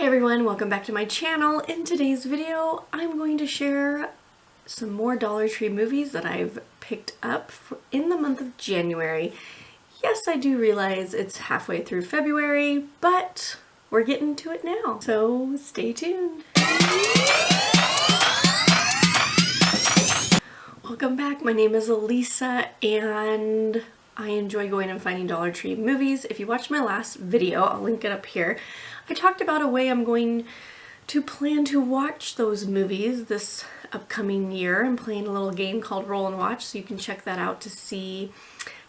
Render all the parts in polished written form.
Hey everyone, welcome back to my channel. In today's video, I'm going to share some more Dollar Tree movies that I've picked up in the month of January. Yes, I do realize it's halfway through February, but we're getting to it now, so stay tuned. Welcome back, my name is Alisa, and I enjoy going and finding Dollar Tree movies. If you watched my last video, I'll link it up here. I talked about a way I'm going to plan to watch those movies this upcoming year. I'm playing a little game called Roll and Watch, so you can check that out to see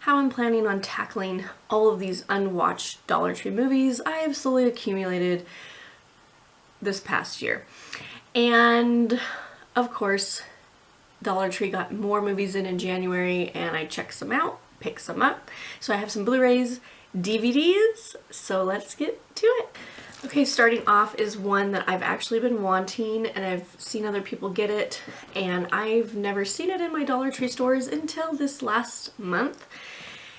how I'm planning on tackling all of these unwatched Dollar Tree movies I have slowly accumulated this past year. And of course, Dollar Tree got more movies in January, and I checked some out, picked some up. So I have some Blu-rays, DVDs, so let's get to it. Okay, starting off is one that I've actually been wanting, and I've seen other people get it, and I've never seen it in my Dollar Tree stores until this last month.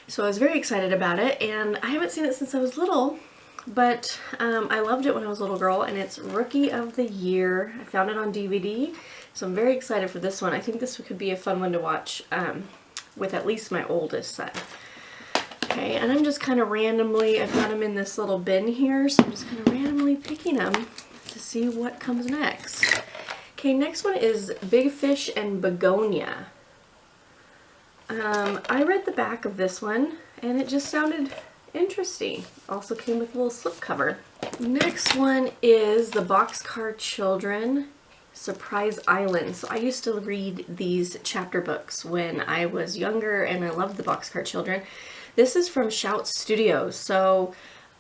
So I was very excited about it, and I haven't seen it since I was little, but I loved it when I was a little girl, and it's Rookie of the Year. I found it on DVD, so I'm very excited for this one. I think this could be a fun one to watch with at least my oldest son. Okay, and I'm just kind of randomly, I've got them in this little bin here, so I'm just kind of randomly picking them to see what comes next. Okay, next one is Big Fish and Begonia. I read the back of this one, and it just sounded interesting. Also came with a little slipcover. Next one is The Boxcar Children, Surprise Island. So I used to read these chapter books when I was younger, and I loved The Boxcar Children. This is from Shout Studios, so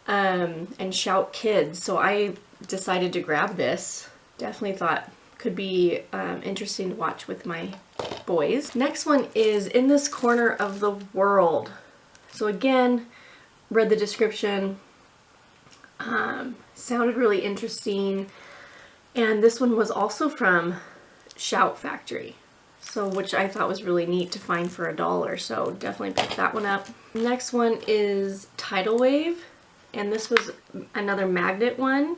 and Shout Kids, so I decided to grab this. Definitely thought could be interesting to watch with my boys. Next one is In This Corner of the World. So again, read the description, sounded really interesting, and this one was also from Shout Factory. So, which I thought was really neat to find for $1, so definitely picked that one up. Next one is Tidal Wave, and this was another magnet one.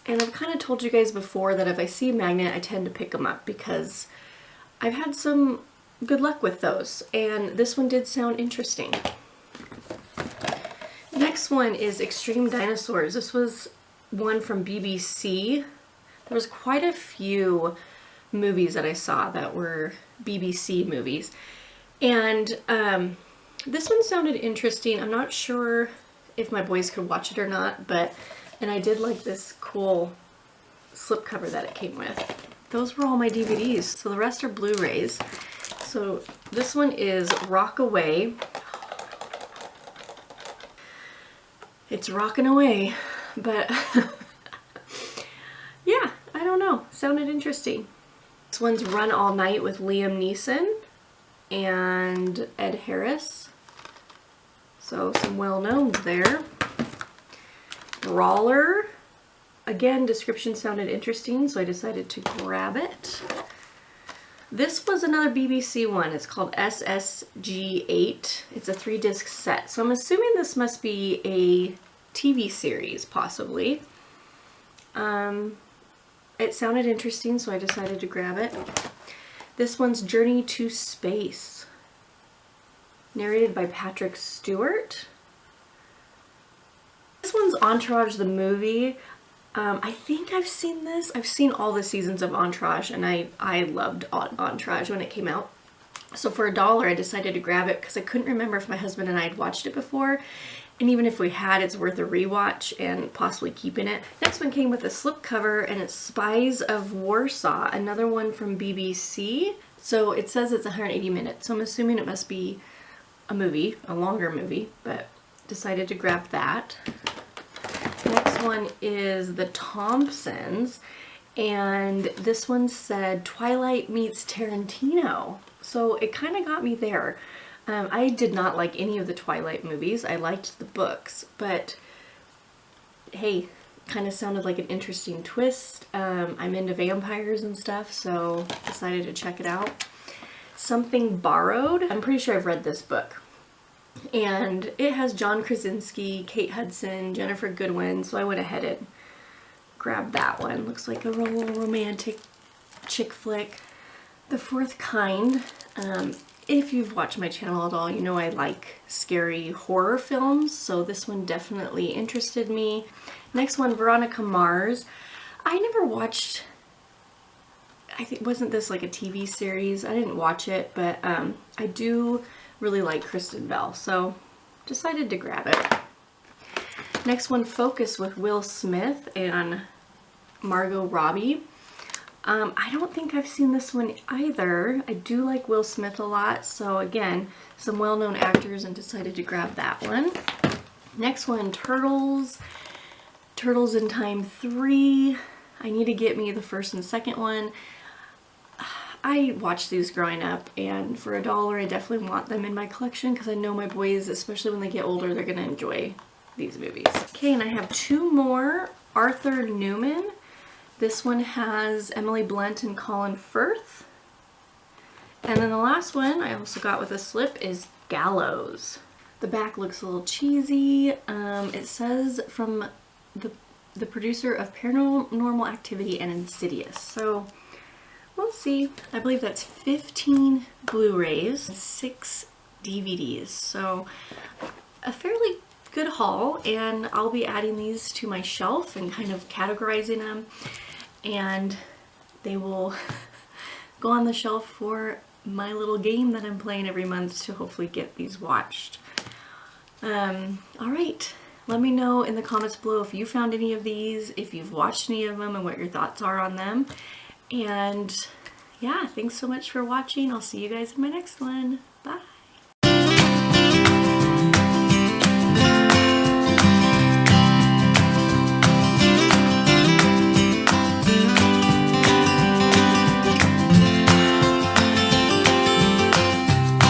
And I've kind of told you guys before that if I see a magnet, I tend to pick them up because I've had some good luck with those, and this one did sound interesting. Next one is Extreme Dinosaurs. This was one from BBC. There was quite a few movies that I saw that were BBC movies, and this one sounded interesting. I'm not sure if my boys could watch it or not, and I did like this cool slipcover that it came with. Those were all my DVDs, so the rest are Blu-rays. So this one is Rockaway. It's rocking away, but yeah, I don't know, sounded interesting. This one's Run All Night with Liam Neeson and Ed Harris. So some well-knowns there. Brawler. Again, description sounded interesting, so I decided to grab it. This was another BBC one. It's called SSG8. It's a 3-disc set. So I'm assuming this must be a TV series, possibly. It sounded interesting, so I decided to grab it. This one's Journey to Space, narrated by Patrick Stewart. This one's Entourage the movie. I think I've seen this. I've seen all the seasons of Entourage, and I loved Entourage when it came out. So for $1, I decided to grab it because I couldn't remember if my husband and I had watched it before. And even if we had, it's worth a rewatch and possibly keeping it. Next one came with a slipcover, and it's Spies of Warsaw, another one from BBC. So it says it's 180 minutes, so I'm assuming it must be a movie, a longer movie, but decided to grab that. Next one is The Thompsons, and this one said Twilight meets Tarantino. So it kind of got me there. I did not like any of the Twilight movies. I liked the books, but hey, kind of sounded like an interesting twist. I'm into vampires and stuff, so decided to check it out. Something Borrowed. I'm pretty sure I've read this book. And it has John Krasinski, Kate Hudson, Jennifer Goodwin, so I went ahead and grab that one. Looks like a real romantic chick flick. The Fourth Kind. If you've watched my channel at all, you know I like scary horror films, so this one definitely interested me. Next one, Veronica Mars. I never watched, I think, wasn't this like a TV series? I didn't watch it, but I do really like Kristen Bell, so decided to grab it. Next one, Focus with Will Smith and Margot Robbie. I don't think I've seen this one either. I do like Will Smith a lot, so again, some well-known actors, and decided to grab that one. Next one, Turtles. Turtles in Time 3. I need to get me the first and second one. I watched these growing up, and for $1 I definitely want them in my collection because I know my boys, especially when they get older, they're going to enjoy these movies. Okay, and I have two more. Arthur Newman. This one has Emily Blunt and Colin Firth. And then the last one I also got with a slip is Gallows. The back looks a little cheesy. It says from the producer of Paranormal Activity and Insidious. So we'll see. I believe that's 15 Blu-rays, 6 DVDs. So a fairly good haul, and I'll be adding these to my shelf and kind of categorizing them, and they will go on the shelf for my little game that I'm playing every month to hopefully get these watched. Alright, let me know in the comments below if you found any of these, if you've watched any of them, and what your thoughts are on them. And yeah, thanks so much for watching. I'll see you guys in my next one. Bye!